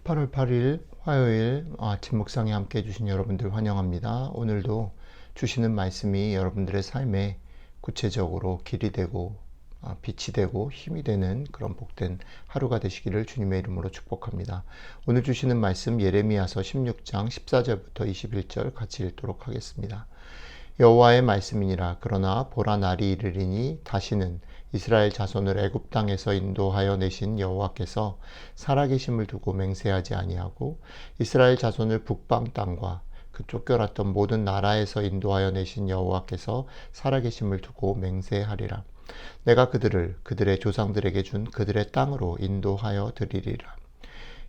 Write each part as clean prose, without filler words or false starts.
8월 8일 화요일 아침 묵상에 함께 해주신 여러분들 환영합니다. 오늘도 주시는 말씀이 여러분들의 삶에 구체적으로 길이 되고 빛이 되고 힘이 되는 그런 복된 하루가 되시기를 주님의 이름으로 축복합니다. 오늘 주시는 말씀 예레미야서 16장 14절부터 21절 같이 읽도록 하겠습니다. 여호와의 말씀이니라. 그러나 보라, 날이 이르리니 다시는 이스라엘 자손을 애굽 땅에서 인도하여 내신 여호와께서 살아계심을 두고 맹세하지 아니하고 이스라엘 자손을 북방 땅과 그 쫓겨났던 모든 나라에서 인도하여 내신 여호와께서 살아계심을 두고 맹세하리라. 내가 그들을 그들의 조상들에게 준 그들의 땅으로 인도하여 드리리라.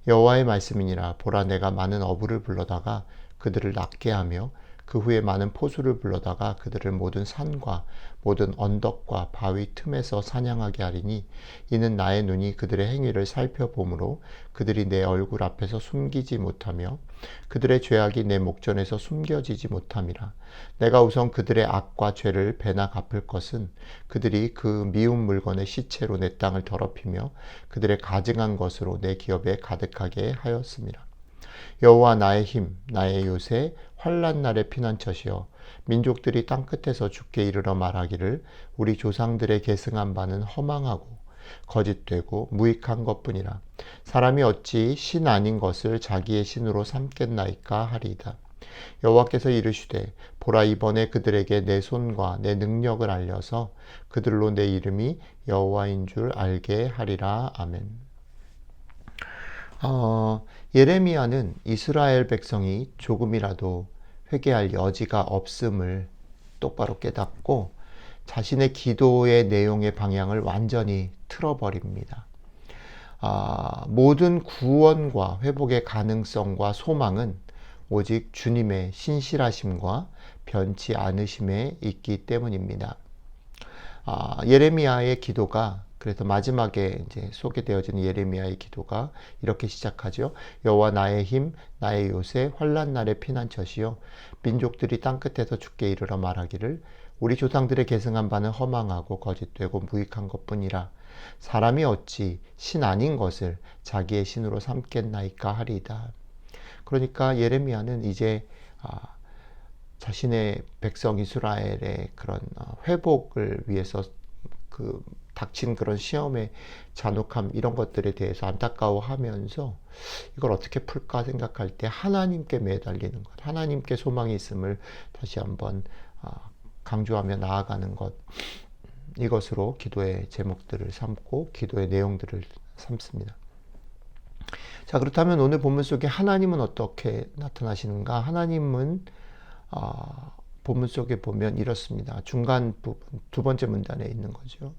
여호와의 말씀이니라. 보라, 내가 많은 어부를 불러다가 그들을 낫게 하며 그 후에 많은 포수를 불러다가 그들을 모든 산과 모든 언덕과 바위 틈에서 사냥하게 하리니 이는 나의 눈이 그들의 행위를 살펴보므로 그들이 내 얼굴 앞에서 숨기지 못하며 그들의 죄악이 내 목전에서 숨겨지지 못함이라. 내가 우선 그들의 악과 죄를 배나 갚을 것은 그들이 그 미운 물건의 시체로 내 땅을 더럽히며 그들의 가증한 것으로 내 기업에 가득하게 하였음이라. 여호와 나의 힘, 나의 요새, 환난 날의 피난처시여 민족들이 땅끝에서 주께 이르러 말하기를 우리 조상들의 계승한 바는 허망하고 거짓되고 무익한 것뿐이라. 사람이 어찌 신 아닌 것을 자기의 신으로 삼겠나이까 하리이다. 여호와께서 이르시되 보라, 이번에 그들에게 내 손과 내 능력을 알려서 그들로 내 이름이 여호와인 줄 알게 하리라. 아멘. 예레미야는 이스라엘 백성이 조금이라도 회개할 여지가 없음을 똑바로 깨닫고 자신의 기도의 내용의 방향을 완전히 틀어버립니다. 모든 구원과 회복의 가능성과 소망은 오직 주님의 신실하심과 변치 않으심에 있기 때문입니다. 예레미야의 기도가, 그래서 마지막에 이제 소개되어지는 예레미야의 기도가 이렇게 시작하죠. 여호와 나의 힘, 나의 요새, 환난 날의 피난처시요 민족들이 땅끝에서 주께 이르러 말하기를 우리 조상들의 계승한 바는 허망하고 거짓되고 무익한 것뿐이라. 사람이 어찌 신 아닌 것을 자기의 신으로 삼겠나이까 하리이다. 그러니까 예레미야는 이제 자신의 백성 이스라엘의 그런 회복을 위해서 그 닥친 그런 시험의 잔혹함, 이런 것들에 대해서 안타까워하면서 이걸 어떻게 풀까 생각할 때 하나님께 매달리는 것, 하나님께 소망이 있음을 다시 한번 강조하며 나아가는 것, 이것으로 기도의 제목들을 삼고 기도의 내용들을 삼습니다. 자, 그렇다면 오늘 본문 속에 하나님은 어떻게 나타나시는가? 하나님은 본문 속에 보면 이렇습니다. 중간 부분, 두 번째 문단에 있는 거죠.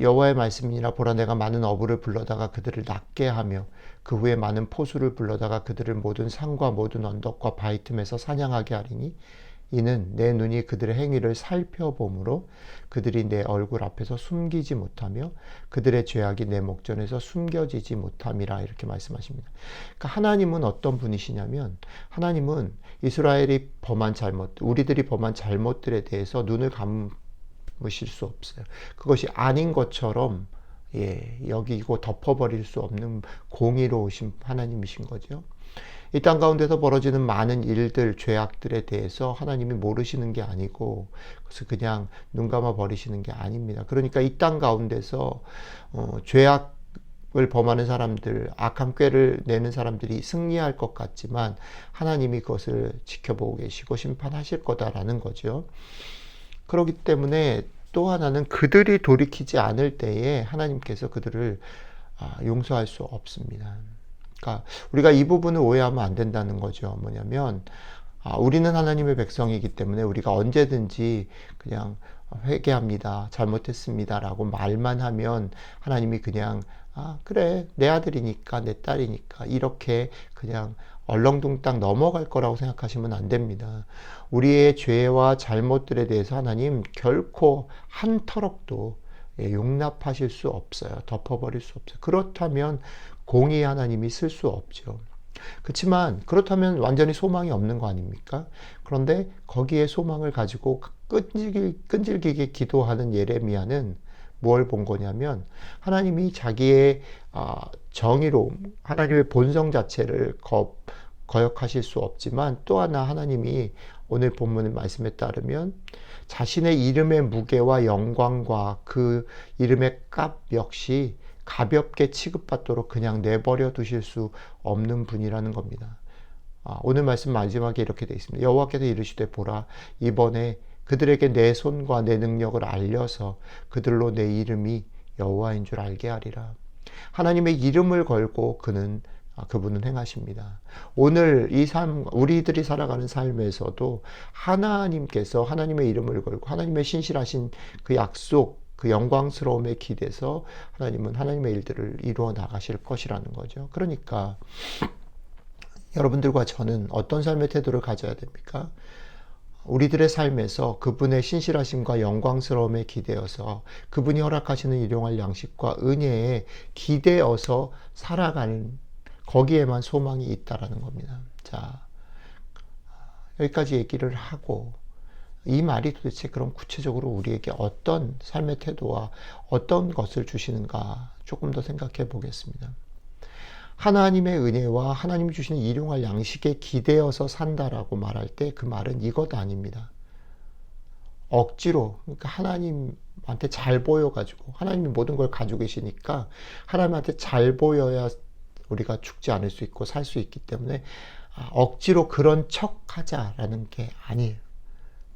여호와의 말씀이니라. 보라, 내가 많은 어부를 불러다가 그들을 낫게 하며 그 후에 많은 포수를 불러다가 그들을 모든 산과 모든 언덕과 바위 틈에서 사냥하게 하리니 이는 내 눈이 그들의 행위를 살펴보므로 그들이 내 얼굴 앞에서 숨기지 못하며 그들의 죄악이 내 목전에서 숨겨지지 못함이라. 이렇게 말씀하십니다. 그러니까 하나님은 어떤 분이시냐면, 하나님은 이스라엘이 범한 잘못, 우리들이 범한 잘못들에 대해서 눈을 감으실 수 없어요. 그것이 아닌 것처럼 여기고 덮어버릴 수 없는 공의로우신 하나님이신 거죠. 이 땅 가운데서 벌어지는 많은 일들, 죄악들에 대해서 하나님이 모르시는 게 아니고 그래서 그냥 눈 감아 버리시는 게 아닙니다. 그러니까 이 땅 가운데서 죄악을 범하는 사람들, 악한 꾀를 내는 사람들이 승리할 것 같지만 하나님이 그것을 지켜보고 계시고 심판하실 거다라는 거죠. 그렇기 때문에 또 하나는 그들이 돌이키지 않을 때에 하나님께서 그들을 용서할 수 없습니다. 그러니까 우리가 이 부분을 오해하면 안 된다는 거죠. 뭐냐면 우리는 하나님의 백성이기 때문에 우리가 언제든지 그냥 회개합니다, 잘못했습니다 라고 말만 하면 하나님이 그냥 그래, 내 아들이니까, 내 딸이니까 이렇게 그냥 얼렁뚱땅 넘어갈 거라고 생각하시면 안 됩니다. 우리의 죄와 잘못들에 대해서 하나님 결코 한 터럭도 용납하실 수 없어요. 덮어버릴 수 없어요. 그렇다면 공의 하나님이 쓸 수 없죠. 그렇지만 그렇다면 완전히 소망이 없는 거 아닙니까? 그런데 거기에 소망을 가지고 끈질기게 기도하는 예레미야는 뭘 본 거냐면 하나님이 자기의 정의로움, 하나님의 본성 자체를 거역하실 수 없지만 또 하나 하나님이 오늘 본문의 말씀에 따르면 자신의 이름의 무게와 영광과 그 이름의 값 역시 가볍게 취급받도록 그냥 내버려 두실 수 없는 분이라는 겁니다. 오늘 말씀 마지막에 이렇게 되어 있습니다. 여호와께서 이르시되 보라 이번에 그들에게 내 손과 내 능력을 알려서 그들로 내 이름이 여호와인 줄 알게 하리라. 하나님의 이름을 걸고 그분은 행하십니다. 오늘 이 삶, 우리들이 살아가는 삶에서도 하나님께서 하나님의 이름을 걸고 하나님의 신실하신 그 약속, 그 영광스러움에 기대서 하나님은 하나님의 일들을 이루어 나가실 것이라는 거죠. 그러니까 여러분들과 저는 어떤 삶의 태도를 가져야 됩니까? 우리들의 삶에서 그분의 신실하심과 영광스러움에 기대어서 그분이 허락하시는 일용할 양식과 은혜에 기대어서 살아가는 거기에만 소망이 있다라는 겁니다. 자, 여기까지 얘기를 하고 이 말이 도대체 그럼 구체적으로 우리에게 어떤 삶의 태도와 어떤 것을 주시는가 조금 더 생각해 보겠습니다. 하나님의 은혜와 하나님이 주시는 일용할 양식에 기대어서 산다라고 말할 때 그 말은 이것 아닙니다. 억지로, 그러니까 하나님한테 잘 보여가지고 하나님이 모든 걸 가지고 계시니까 하나님한테 잘 보여야 우리가 죽지 않을 수 있고 살 수 있기 때문에 억지로 그런 척 하자라는 게 아니에요.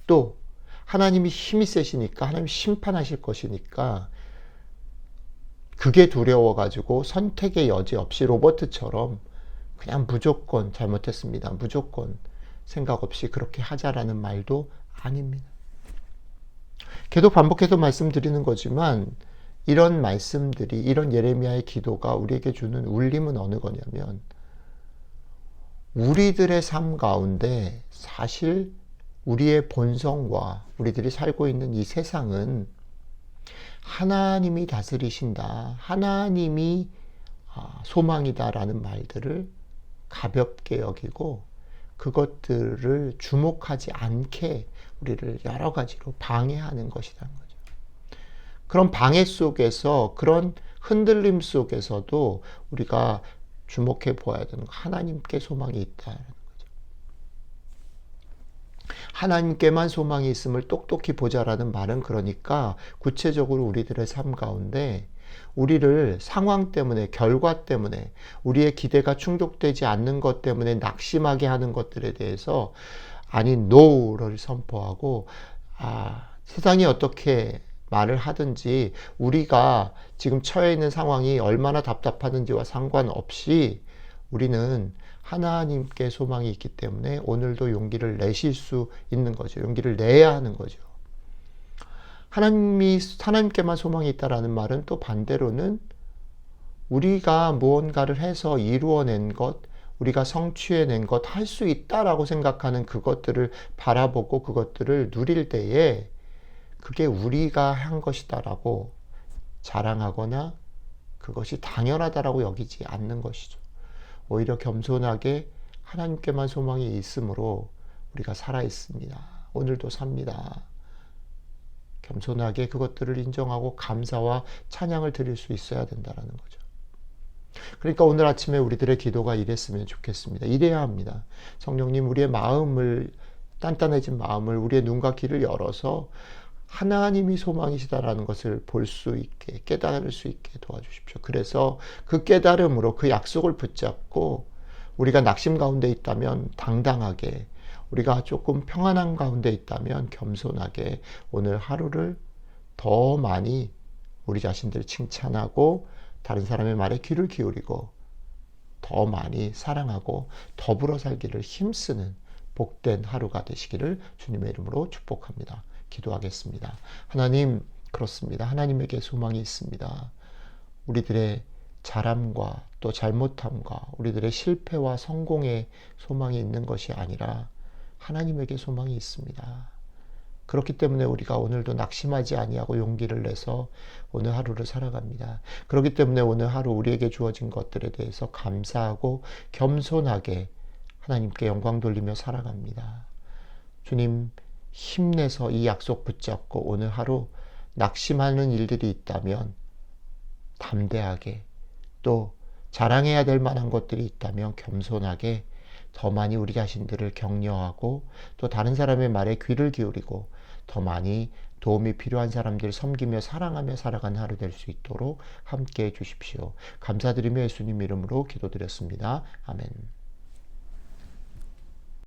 또 하나님이 힘이 세시니까 하나님이 심판하실 것이니까 그게 두려워가지고 선택의 여지 없이 로버트처럼 그냥 무조건 잘못했습니다. 무조건 생각 없이 그렇게 하자라는 말도 아닙니다. 계속 반복해서 말씀드리는 거지만 이런 말씀들이, 이런 예레미야의 기도가 우리에게 주는 울림은 어느 거냐면 우리들의 삶 가운데 사실 우리의 본성과 우리들이 살고 있는 이 세상은 하나님이 다스리신다, 하나님이 소망이다라는 말들을 가볍게 여기고 그것들을 주목하지 않게 우리를 여러 가지로 방해하는 것이라는 거죠. 그런 방해 속에서, 그런 흔들림 속에서도 우리가 주목해 보아야 되는 거, 하나님께 소망이 있다는 거죠. 하나님께만 소망이 있음을 똑똑히 보자라는 말은 그러니까 구체적으로 우리들의 삶 가운데 우리를 상황 때문에, 결과 때문에, 우리의 기대가 충족되지 않는 것 때문에 낙심하게 하는 것들에 대해서 아닌 no를 선포하고 세상이 어떻게 말을 하든지 우리가 지금 처해 있는 상황이 얼마나 답답하든지와 상관없이 우리는 하나님께 소망이 있기 때문에 오늘도 용기를 내실 수 있는 거죠. 용기를 내야 하는 거죠. 하나님께만 소망이 있다라는 말은 또 반대로는 우리가 무언가를 해서 이루어낸 것, 우리가 성취해낸 것, 할 수 있다라고 생각하는 그것들을 바라보고 그것들을 누릴 때에 그게 우리가 한 것이다라고 자랑하거나 그것이 당연하다라고 여기지 않는 것이죠. 오히려 겸손하게 하나님께만 소망이 있으므로 우리가 살아 있습니다. 오늘도 삽니다. 겸손하게 그것들을 인정하고 감사와 찬양을 드릴 수 있어야 된다는 거죠. 그러니까 오늘 아침에 우리들의 기도가 이랬으면 좋겠습니다. 이래야 합니다. 성령님, 우리의 마음을, 단단해진 마음을, 우리의 눈과 귀를 열어서 하나님이 소망이시다라는 것을 볼 수 있게, 깨달을 수 있게 도와주십시오. 그래서 그 깨달음으로 그 약속을 붙잡고 우리가 낙심 가운데 있다면 당당하게, 우리가 조금 평안한 가운데 있다면 겸손하게 오늘 하루를 더 많이 우리 자신들을 칭찬하고 다른 사람의 말에 귀를 기울이고 더 많이 사랑하고 더불어 살기를 힘쓰는 복된 하루가 되시기를 주님의 이름으로 축복합니다. 기도하겠습니다. 하나님, 그렇습니다. 하나님에게 소망이 있습니다. 우리들의 잘함과 또 잘못함과 우리들의 실패와 성공에 소망이 있는 것이 아니라 하나님에게 소망이 있습니다. 그렇기 때문에 우리가 오늘도 낙심하지 아니하고 용기를 내서 오늘 하루를 살아갑니다. 그렇기 때문에 오늘 하루 우리에게 주어진 것들에 대해서 감사하고 겸손하게 하나님께 영광 돌리며 살아갑니다. 주님, 힘내서 이 약속 붙잡고 오늘 하루 낙심하는 일들이 있다면 담대하게, 또 자랑해야 될 만한 것들이 있다면 겸손하게 더 많이 우리 자신들을 격려하고 또 다른 사람의 말에 귀를 기울이고 더 많이 도움이 필요한 사람들 섬기며 사랑하며 살아가는 하루 될 수 있도록 함께 해 주십시오. 감사드리며 예수님 이름으로 기도드렸습니다. 아멘.